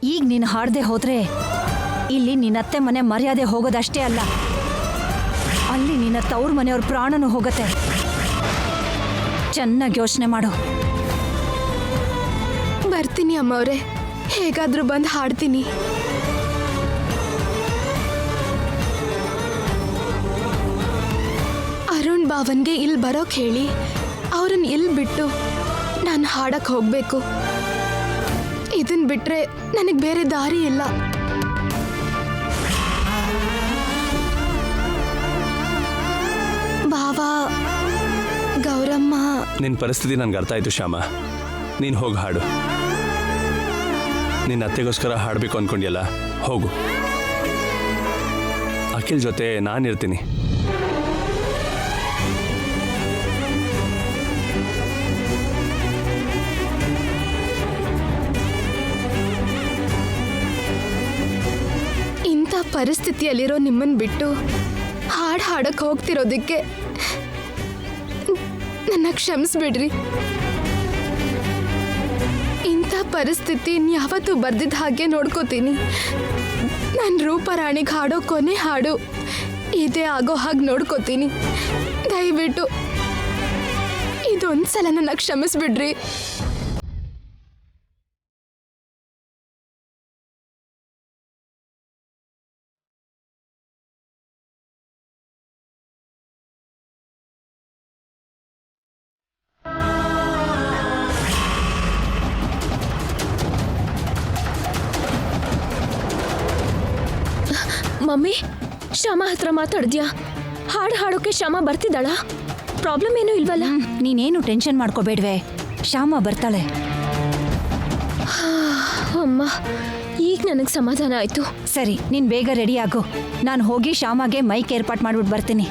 ಈಗ ನೀನು ಹಾಡದೆ ಹೋದ್ರೆ ಇಲ್ಲಿ ನಿನ್ನತ್ತೆ ಮನೆ ಮರ್ಯಾದೆ ಹೋಗೋದಷ್ಟೇ ಅಲ್ಲ, ಅಲ್ಲಿ ನಿನ್ನ ತವ್ರ ಮನೆಯವ್ರ ಪ್ರಾಣನೂ ಹೋಗತ್ತೆ. ಚೆನ್ನಾಗಿ ಯೋಚನೆ ಮಾಡು. ಬರ್ತೀನಿ ಅಮ್ಮವ್ರೆ, ಹೇಗಾದ್ರೂ ಬಂದು ಹಾಡ್ತೀನಿ. ಅರುಣ್ ಬಾವನ್ಗೆ ಇಲ್ಲಿ ಬರೋಕ್ ಹೇಳಿ ಅವ್ರನ್ನ ಇಲ್ಲಿ ಬಿಟ್ಟು ನಾನು ಹಾಡಕ್ ಹೋಗ್ಬೇಕು. ಇದನ್ ಬಿಟ್ರೆ ನನಗೆ ಬೇರೆ ದಾರಿ ಇಲ್ಲ. ಬಾವಾ, ಗೌರಮ್ಮ. ನಿನ್ನ ಪರಿಸ್ಥಿತಿ ನನಗೆ ಅರ್ಥ ಆಯ್ತು ಶ್ಯಾಮ. ನೀನು ಹೋಗಿ ಹಾಡು. ನಿನ್ನ ಅತ್ತೆಗೋಸ್ಕರ ಹಾಡಬೇಕು ಅಂದ್ಕೊಂಡಿಯಲ್ಲ, ಹೋಗು. ಅಖಿಲ್ ಜೊತೆ ನಾನಿರ್ತೀನಿ. ಇಂಥ ಪರಿಸ್ಥಿತಿಯಲ್ಲಿರೋ ನಿಮ್ಮನ್ನು ಬಿಟ್ಟು ಹಾಡು ಹಾಡಕ್ಕೆ ಹೋಗ್ತಿರೋದಕ್ಕೆ ನನ್ನ ಕ್ಷಮಿಸ್ಬಿಡ್ರಿ. ಇಂಥ ಪರಿಸ್ಥಿತಿ ಯಾವತ್ತೂ ಬರ್ದಿದ್ದ ಹಾಗೆ ನೋಡ್ಕೋತೀನಿ. ನನ್ನ ರೂಪರಾಣಿಗೆ ಹಾಡೋ ಕೊನೆ ಹಾಡು ಇದೇ ಆಗೋ ಹಾಗೆ ನೋಡ್ಕೋತೀನಿ. ದಯವಿಟ್ಟು ಇದೊಂದ್ಸಲ ನನ್ನ ಕ್ಷಮಿಸ್ಬಿಡ್ರಿ. ಮಮ್ಮಿ, ಶ್ಯಾಮ ಹತ್ರ ಮಾತಾಡಿದ್ಯಾ? ಹಾಡು ಹಾಡೋಕೆ ಶ್ಯಾಮ ಬರ್ತಿದ್ದಾಳ? ಪ್ರಾಬ್ಲಮ್ ಏನೂ ಇಲ್ವಲ್ಲ? ನೀನೇನು ಟೆನ್ಷನ್ ಮಾಡ್ಕೋಬೇಡ್ವೆ, ಶ್ಯಾಮ ಬರ್ತಾಳೆ. ಅಮ್ಮ, ಈಗ ನನಗೆ ಸಮಾಧಾನ ಆಯ್ತು. ಸರಿ, ನೀನು ಬೇಗ ರೆಡಿ ಆಗು. ನಾನು ಹೋಗಿ ಶ್ಯಾಮಗೆ ಮೈಕ್ ಏರ್ಪಾಟ್ ಮಾಡ್ಬಿಟ್ಟು ಬರ್ತೀನಿ.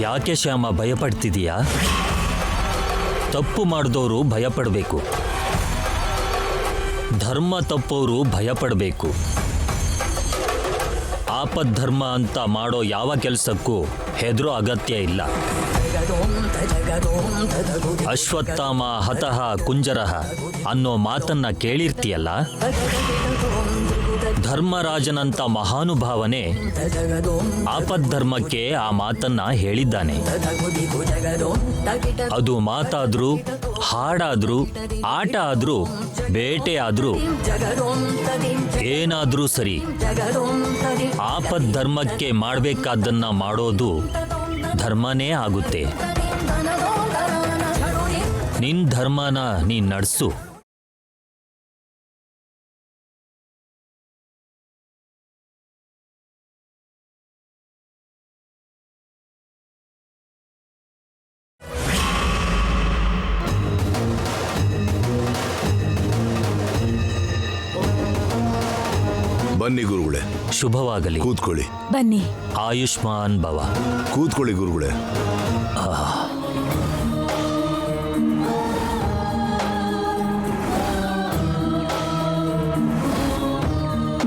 ಯಾಕೆ ಶ್ಯಾಮ ಭಯಪಡ್ತಿದೀಯಾ? ತಪ್ಪು ಮಾಡಿದವರು ಭಯಪಡಬೇಕು, ಧರ್ಮ ತಪ್ಪೋರು ಭಯಪಡಬೇಕು. ಆಪದ್ಧರ್ಮ ಅಂತ ಮಾಡೋ ಯಾವ ಕೆಲಸಕ್ಕೂ ಹೆದರೋ ಅಗತ್ಯ ಇಲ್ಲ. ಅಶ್ವತ್ಥಾಮ ಹತಃ ಕುಂಜರಃ ಅನ್ನೋ ಮಾತನ್ನ ಕೇಳಿರ್ತೀಯಲ್ಲ, ಧರ್ಮರಾಜನಂತ ಮಹಾನುಭಾವನೆ ಆಪದ್ಧರ್ಮಕ್ಕೆ ಆ ಮಾತನ್ನ ಹೇಳಿದ್ದಾನೆ. ಅದು ಮಾತಾದ್ರೂ, ಹಾಡಾದ್ರೂ, ಆಟ ಆದ್ರೂ, ಬೇಟೆ ಆದ್ರೂ, ಏನಾದ್ರೂ ಸರಿ, ಆಪದ್ಧರ್ಮಕ್ಕೆ ಮಾಡಬೇಕಾದ್ದನ್ನ ಮಾಡೋದು ಧರ್ಮನೇ ಆಗುತ್ತೆ. ನಿನ್ ಧರ್ಮನ ನೀನ್ ನಡ್ಸು. ಬನ್ನಿ ಗುರುಗಳೇ, ಶುಭವಾಗಲಿ. ಕೂತ್ಕೊಳ್ಳಿ. ಬನ್ನಿ. ಆಯುಷ್ಮಾನ್ ಭವ. ಕೂತ್ಕೊಳ್ಳಿ ಗುರುಗಳೇ.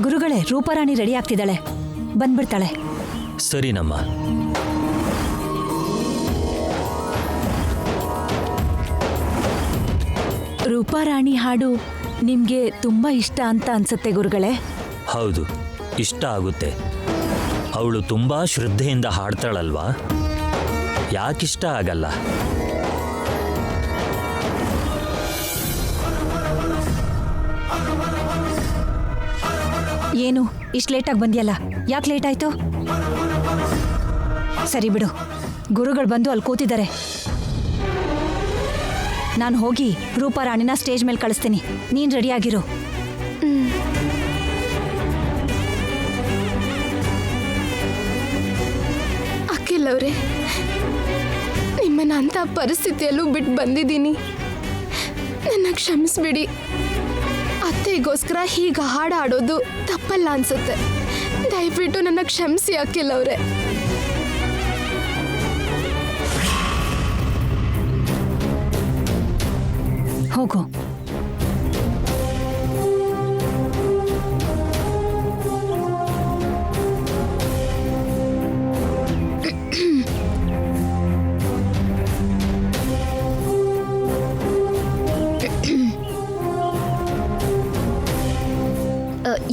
ಗುರುಗಳೇ, ರೂಪರಾಣಿ ರೆಡಿ ಆಗ್ತಿದ್ದಾಳೆ, ಬಂದ್ಬಿಡ್ತಾಳೆ. ಸರಿನಮ್ಮ. ರೂಪಾರಾಣಿ ಹಾಡು ನಿಮ್ಗೆ ತುಂಬಾ ಇಷ್ಟ ಅಂತ ಅನ್ಸುತ್ತೆ ಗುರುಗಳೇ. ಹೌದು, ಇಷ್ಟ ಆಗುತ್ತೆ. ಅವಳು ತುಂಬಾ ಶ್ರದ್ಧೆಯಿಂದ ಹಾಡ್ತಾಳಲ್ವಾ, ಯಾಕಿಷ್ಟ ಆಗಲ್ಲ? ಏನು ಇಷ್ಟು ಲೇಟಾಗಿ ಬಂದ್ಯಲ್ಲ, ಯಾಕೆ ಲೇಟ್ ಆಯ್ತು? ಸರಿ ಬಿಡು, ಗುರುಗಳು ಬಂದು ಅಲ್ಲಿ ಕೂತಿದ್ದಾರೆ. ನಾನು ಹೋಗಿ ರೂಪಾರಾಣಿನ ಸ್ಟೇಜ್ ಮೇಲೆ ಕಳಿಸ್ತೀನಿ, ನೀನು ರೆಡಿಯಾಗಿರು. ಅಖಿಲ್ ಅವರೇ, ನಿಮ್ಮನ್ನ ಅಂತ ಪರಿಸ್ಥಿತಿಯಲ್ಲೂ ಬಿಟ್ಟು ಬಂದಿದ್ದೀನಿ, ನನ್ನ ಕ್ಷಮಿಸ್ಬಿಡಿ. ಅತ್ತೆಗೋಸ್ಕರ ಹೀಗೆ ಹಾಡು ಹಾಡೋದು ತಪ್ಪಲ್ಲ ಅನ್ಸುತ್ತೆ. ದಯವಿಟ್ಟು ನನ್ನ ಕ್ಷಮಿಸಿ ಅಖಿಲ್ ಅವರೇ. ಹೋಗು.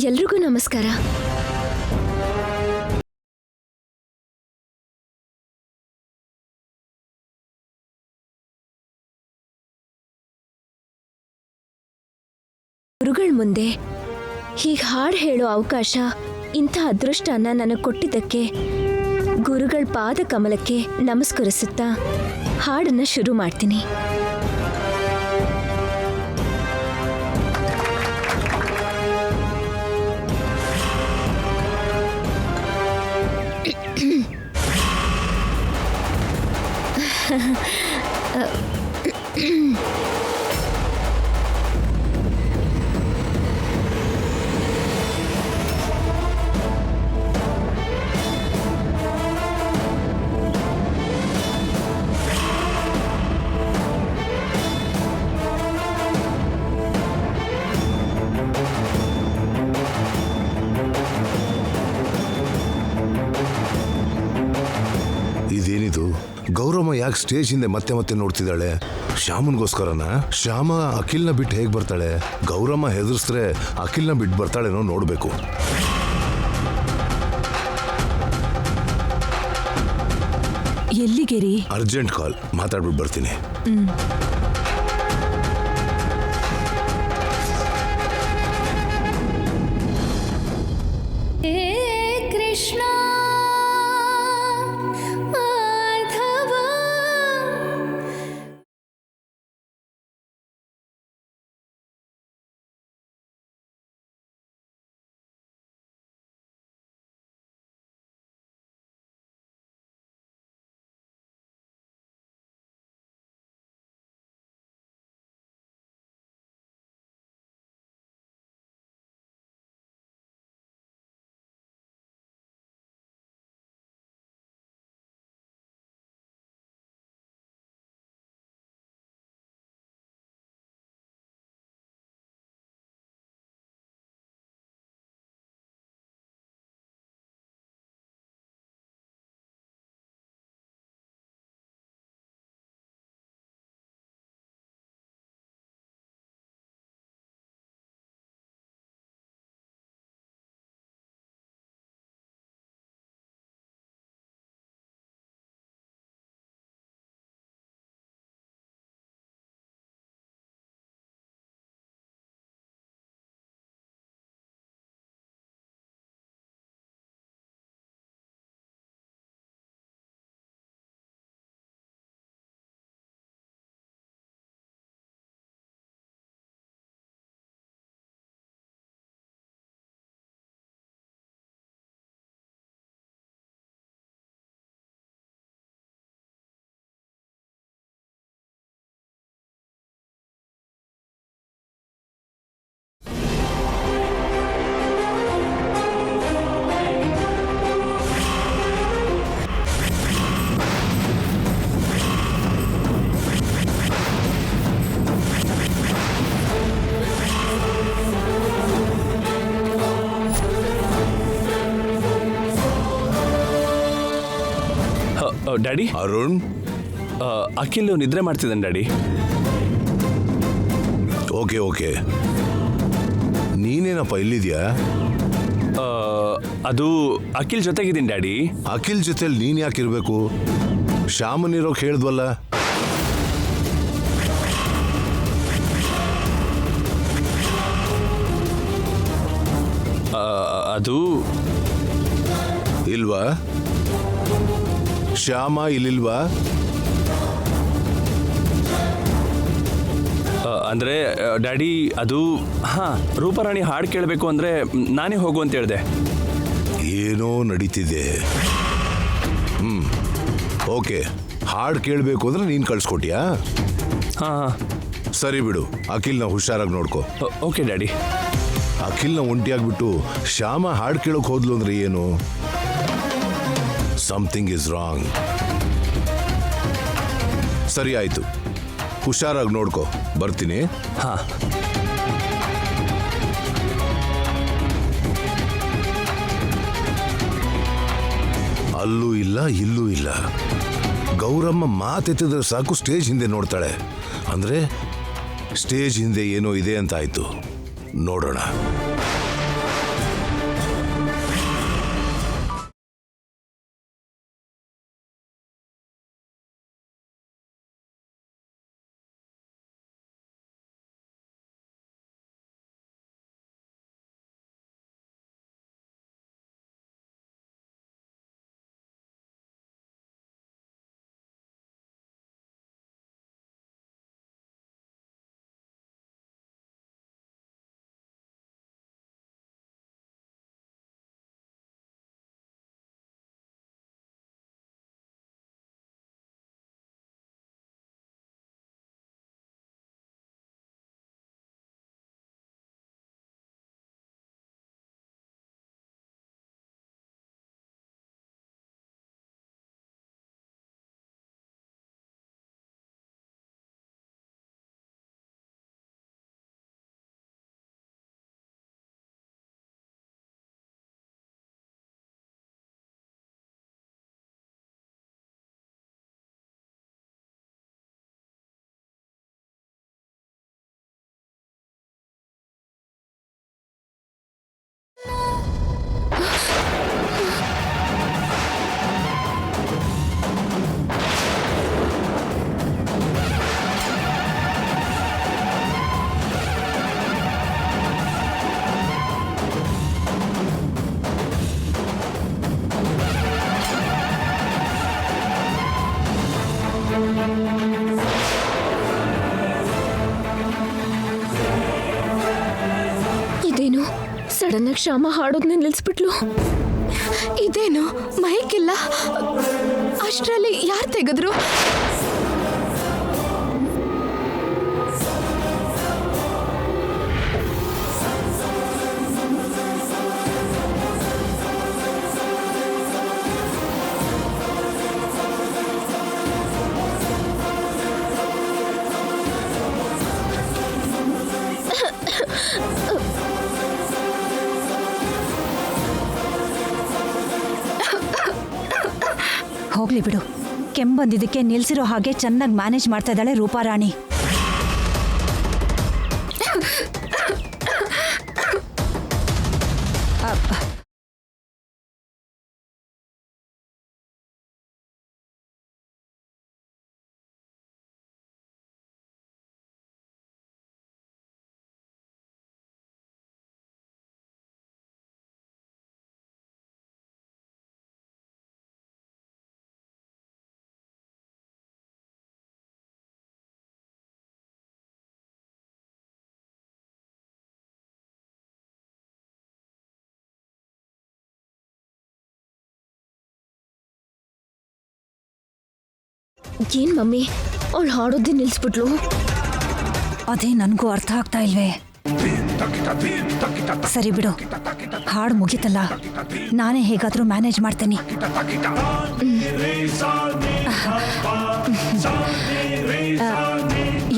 ಎಲ್ರಿಗೂ ನಮಸ್ಕಾರ. ಗುರುಗಳ ಮುಂದೆ ಹೀಗೆ ಹಾಡು ಹೇಳೋ ಅವಕಾಶ, ಇಂಥ ಅದೃಷ್ಟನ ನನಗೆ ಕೊಟ್ಟಿದ್ದಕ್ಕೆ ಗುರುಗಳ ಪಾದ ಕಮಲಕ್ಕೆ ನಮಸ್ಕರಿಸುತ್ತಾ ಹಾಡನ್ನು ಶುರು ಮಾಡ್ತೀನಿ. ಇದೇನಿದು? ಗೌರಮ್ಮ ಯಾಕೆ ಸ್ಟೇಜ್ ಹಿಂದೆ ಮತ್ತೆ ಮತ್ತೆ ನೋಡ್ತಿದ್ದಾಳೆ? ಶ್ಯಾಮನ್ಗೋಸ್ಕರನ? ಶ್ಯಾಮ ಅಖಿಲ್ನ ಬಿಟ್ಟು ಹೇಗೆ ಬರ್ತಾಳೆ? ಗೌರಮ್ಮ ಹೆದರ್ಸ್ರೆ ಅಖಿಲ್ನ ಬಿಟ್ಟು ಬರ್ತಾಳೇನೋ ನೋಡ್ಬೇಕು. ಎಲ್ಲಿಗೆ ರೀ? ಅರ್ಜೆಂಟ್ ಕಾಲ್, ಮಾತಾಡ್ಬಿಟ್ಟು ಬರ್ತೀನಿ. ಡ್ಯಾಡಿ ಅರುಣ್, ಅಖಿಲ್ ನಿದ್ರೆ ಮಾಡ್ತಿದ್ದಾನೆ ಡ್ಯಾಡಿ. Okay okay. ನೀನೇನಪ್ಪ ಇಲ್ಲಿದ್ಯಾ? ಅದು ಅಖಿಲ್ ಜೊತೆಗಿದ್ದೀನಿ ಡ್ಯಾಡಿ. ಅಖಿಲ್ ಜೊತೆಲಿ ನೀನ್ ಯಾಕಿರ್ಬೇಕು? ಶ್ಯಾಮನ್ ಇರೋಕ್ ಹೇಳ್ದ್ವಲ್ಲ. ಅದು ಇಲ್ವಾ? ಶ್ಯಾಮ ಇಲ್ಲಿಲ್ವಾ? ಅಂದರೆ ಡ್ಯಾಡಿ ಅದು ಹಾಂ, ರೂಪಾರಾಣಿ ಹಾಡು ಕೇಳಬೇಕು ಅಂದರೆ ನಾನೇ ಹೋಗು ಅಂತ ಹೇಳಿದೆ. ಏನೋ ನಡೀತಿದೆ. ಓಕೆ, ಹಾಡು ಕೇಳಬೇಕು ಅಂದ್ರೆ ನೀನು ಕಳ್ಸ್ಕೊಟ್ಯಾ? ಹಾಂ ಹಾಂ, ಸರಿ ಬಿಡು. ಅಖಿಲ್ನ ಹುಷಾರಾಗಿ ನೋಡ್ಕೊ. Okay daddy. ಅಖಿಲ್ನ ಒಂಟಿಯಾಗ್ಬಿಟ್ಟು ಶ್ಯಾಮ ಹಾಡು ಕೇಳೋಕೆ ಹೋದ್ಲು ಅಂದ್ರೆ ಏನು? Something is wrong. ಸರಿ ಆಯ್ತು, ಹುಷಾರಾಗಿ ನೋಡ್ಕೊ. ಬರ್ತೀನಿ. ಹಾಂ. ಅಲ್ಲೂ ಇಲ್ಲ ಇಲ್ಲೂ ಇಲ್ಲ. ಗೌರಮ್ಮ ಮಾತೆತ್ತಿದ್ರೆ ಸಾಕು ಸ್ಟೇಜ್ ಹಿಂದೆ ನೋಡ್ತಾಳೆ. ಅಂದ್ರೆ ಸ್ಟೇಜ್ ಹಿಂದೆ ಏನೋ ಇದೆ ಅಂತ ಆಯ್ತು. ನೋಡೋಣ. ಇದೇನು ಸಡನ್ ಆಗಿ ಶ್ಯಾಮ ಹಾಡೋದನ್ನ ನಿಲ್ಲಿಸ್ಬಿಟ್ಲು. ಇದೇನು ಮೈಕ್ ಇಲ್ಲ? ಅಷ್ಟರಲ್ಲಿ ಯಾರು ತೆಗೆದ್ರು? ಹೋಗ್ಲಿ ಬಿಡು. ಕೆಂಬಂದಿದ್ದಕ್ಕೆ ನಿಲ್ಸಿರೋ ಹಾಗೆ ಚೆನ್ನಾಗಿ ಮ್ಯಾನೇಜ್ ಮಾಡ್ತಾ ಇದ್ದಾಳೆ ರೂಪಾರಾಣಿ. ಏನ್ ಮಮ್ಮಿ, ಅವಳು ಹಾಡೋದೇ ನಿಲ್ಸ್ಬಿಟ್ಲು. ಅದೇ ನನಗೂ ಅರ್ಥ ಆಗ್ತಾ ಇಲ್ವೇ. ಸರಿ ಬಿಡು, ಹಾಡು ಮುಗೀತಲ್ಲ, ನಾನೇ ಹೇಗಾದ್ರೂ ಮ್ಯಾನೇಜ್ ಮಾಡ್ತೀನಿ.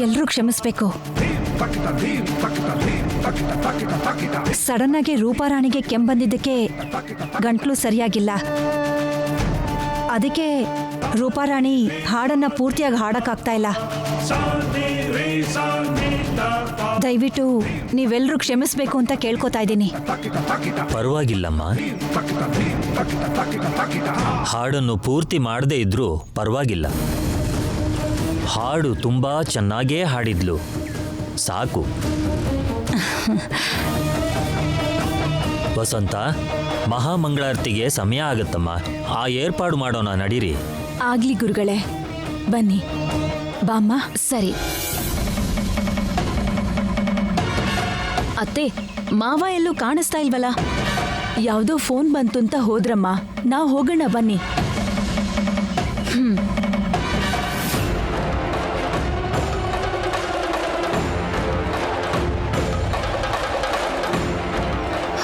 ಎಲ್ರೂ ಕ್ಷಮಿಸ್ಬೇಕು. ಸಡನ್ ಆಗಿ ರೂಪಾರಾಣಿಗೆ ಕೆಂಬಂದಿದ್ದಕ್ಕೆ ಗಂಟ್ಲು ಸರಿಯಾಗಿಲ್ಲ. ಅದಕ್ಕೆ ರೂಪಾರಾಣಿ ಹಾಡನ್ನ ಪೂರ್ತಿಯಾಗಿ ಹಾಡಕ್ಕಾಗ್ತಾ ಇಲ್ಲ. ದಯವಿಟ್ಟು ನೀವೆಲ್ಲರೂ ಕ್ಷಮಿಸ್ಬೇಕು ಅಂತ ಕೇಳ್ಕೊತಾ ಇದ್ದೀನಿ. ಪರವಾಗಿಲ್ಲಮ್ಮ. ಹಾಡನ್ನು ಪೂರ್ತಿ ಮಾಡದೇ ಇದ್ರೂ ಪರವಾಗಿಲ್ಲ. ಹಾಡು ತುಂಬಾ ಚೆನ್ನಾಗೇ ಹಾಡಿದ್ಲು, ಸಾಕು. ವಸಂತ, ಮಹಾಮಂಗಳಾರತಿಗೆ ಸಮಯ ಆಗತ್ತಮ್ಮ. ಆ ಏರ್ಪಾಡು ಮಾಡೋಣ, ನಡೀರಿ. ಆಗ್ಲಿ ಗುರುಗಳೇ, ಬನ್ನಿ. ಬಾಮ್ಮ. ಸರಿ ಅತ್ತೆ, ಮಾವ ಎಲ್ಲೂ ಕಾಣಿಸ್ತಾ ಇಲ್ವಲ್ಲ? ಯಾವುದೋ ಫೋನ್ ಬಂತು ಅಂತ ಹೋದ್ರಮ್ಮ. ನಾವು ಹೋಗೋಣ ಬನ್ನಿ.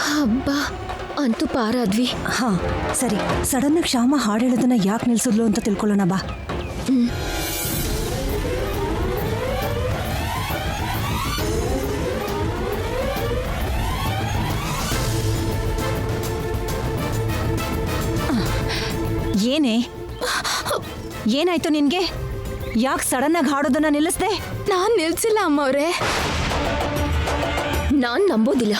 ಹಬ್ಬ, ಅಂತೂ ಪಾರಾದ್ವಿ. ಹಾ ಸರಿ, ಸಡನ್ ಆಗಿ ಶ್ಯಾಮ ಹಾಡು ಹೇಳೋದನ್ನ ಯಾಕೆ ನಿಲ್ಸಿದ್ಲು ಅಂತ ತಿಳ್ಕೊಳ್ಳೋಣ ಬಾ. ಏನಾಯ್ತು ನಿನ್ಗೆ? ಯಾಕೆ ಸಡನ್ ಆಗಿ ಹಾಡೋದನ್ನ ನಿಲ್ಲಿಸ್ದೆ? ನಾನ್ ನಿಲ್ಸಿಲ್ಲ ಅಮ್ಮವ್ರೆ. ನಾನ್ ನಂಬೋದಿಲ್ಲ,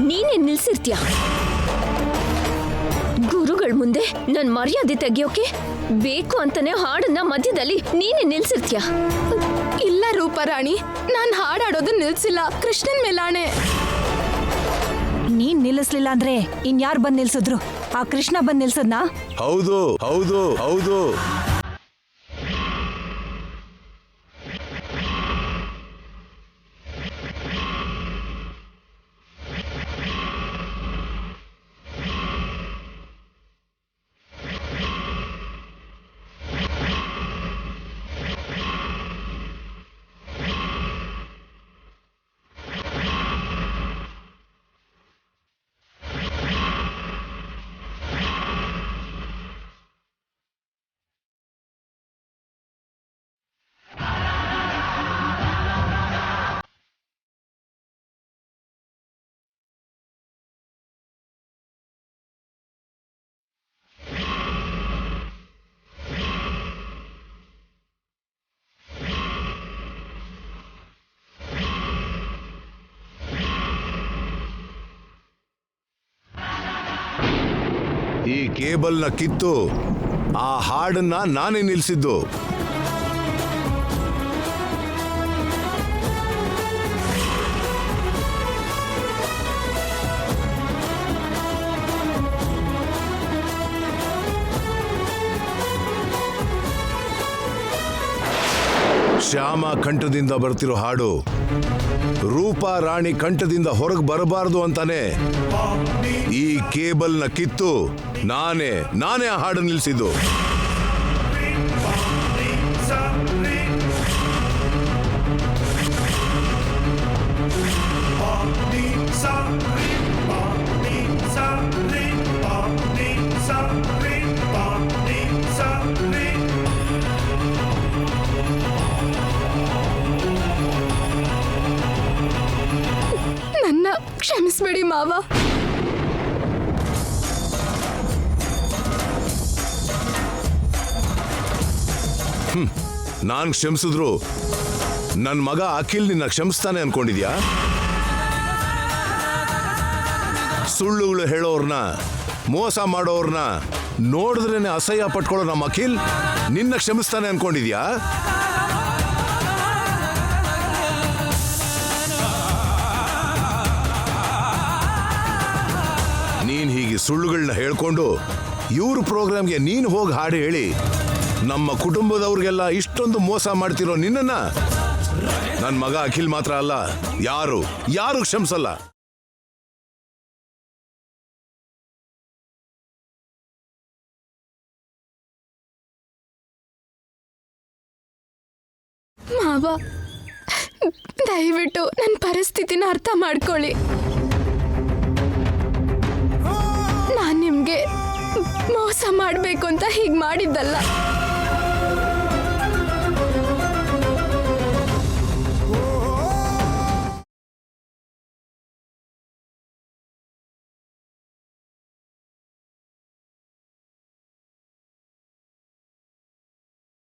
ನೀನೇ ನಿಲ್ಸಿರ್ತೀಯ. ಗುರುಗಳ ಮುಂದೆ ನನ್ ಮರ್ಯಾದೆ ತೆಗಿಯೋಕೆ ಬೇಕು ಅಂತಾನೆ ಹಾಡನ್ನ ಮಧ್ಯದಲ್ಲಿ ನೀನೇ ನಿಲ್ಸಿರ್ತೀಯ. ಇಲ್ಲ ರೂಪಾರಾಣಿ, ನಾನ್ ಹಾಡಾಡೋದು ನಿಲ್ಸಿಲ್ಲ. ಕೃಷ್ಣನ್ ಮೇಲಾಣೆ. ನೀನ್ ನಿಲ್ಲಿಸ್ಲಿಲ್ಲ ಅಂದ್ರೆ ಇನ್ಯಾರು ಬಂದ್ ನಿಲ್ಸಿದ್ರು? ಆ ಕೃಷ್ಣ ಬಂದ್ ನಿಲ್ಸದ್ನಾ? ಹೌದು ಹೌದು ಹೌದು. ಈ ಕೇಬಲ್ನ ಕಿತ್ತು ಆ ಹಾಡನ್ನ ನಾನೇ ನಿಲ್ಲಿಸಿದ್ದು. ಶ್ಯಾಮ ಕಂಠದಿಂದ ಬರ್ತಿರೋ ಹಾಡು ರೂಪಾ ರಾಣಿ ಕಂಠದಿಂದ ಹೊರಗೆ ಬರಬಾರದು ಅಂತಾನೆ ಈ ಕೇಬಲ್ನ ಕಿತ್ತು ನಾನೇ ಆ ಹಾಡು ನಿಲ್ಲಿಸಿದ್ದು. ನನ್ನ ಕ್ಷಮಿಸ್ಬೇಡಿ ಮಾವ. ನಾನ್ ಕ್ಷಮಿಸಿದ್ರು ನನ್ ಮಗ ಅಖಿಲ್ ನಿನ್ನ ಕ್ಷಮಿಸ್ತಾನೆ ಅನ್ಕೊಂಡಿದ್ಯಾ? ಸುಳ್ಳುಗಳು ಹೇಳೋರ್ನ, ಮೋಸ ಮಾಡೋರ್ನ ನೋಡಿದ್ರೇನೆ ಅಸಹ್ಯ ಪಟ್ಕೊಳ್ಳೋ ನಮ್ಮ ಅಖಿಲ್ ನಿನ್ನ ಕ್ಷಮಿಸ್ತಾನೆ ಅನ್ಕೊಂಡಿದ್ಯಾ? ನೀನ್ ಹೀಗೆ ಸುಳ್ಳುಗಳನ್ನ ಹೇಳ್ಕೊಂಡು ಇವ್ರ ಪ್ರೋಗ್ರಾಮ್ಗೆ ನೀನ್ ಹೋಗಿ ಹಾಡು ಹೇಳಿ ನಮ್ಮ ಕುಟುಂಬದವ್ರಿಗೆಲ್ಲ ಇಷ್ಟೊಂದು ಮೋಸ ಮಾಡ್ತಿರೋ ನಿನ್ನನ್ನ ನನ್ನ ಮಗ ಅಖಿಲ್ ಮಾತ್ರ ಅಲ್ಲ, ಯಾರು ಕ್ಷಮಿಸಲ್ಲ. ಮಾವ, ದಯವಿಟ್ಟು ನನ್ನ ಪರಿಸ್ಥಿತಿನ ಅರ್ಥ ಮಾಡ್ಕೊಳ್ಳಿ. ನಾನು ನಿಮ್ಗೆ ಮೋಸ ಮಾಡಬೇಕು ಅಂತ ಹೀಗೆ ಮಾಡಿದ್ದಲ್ಲ.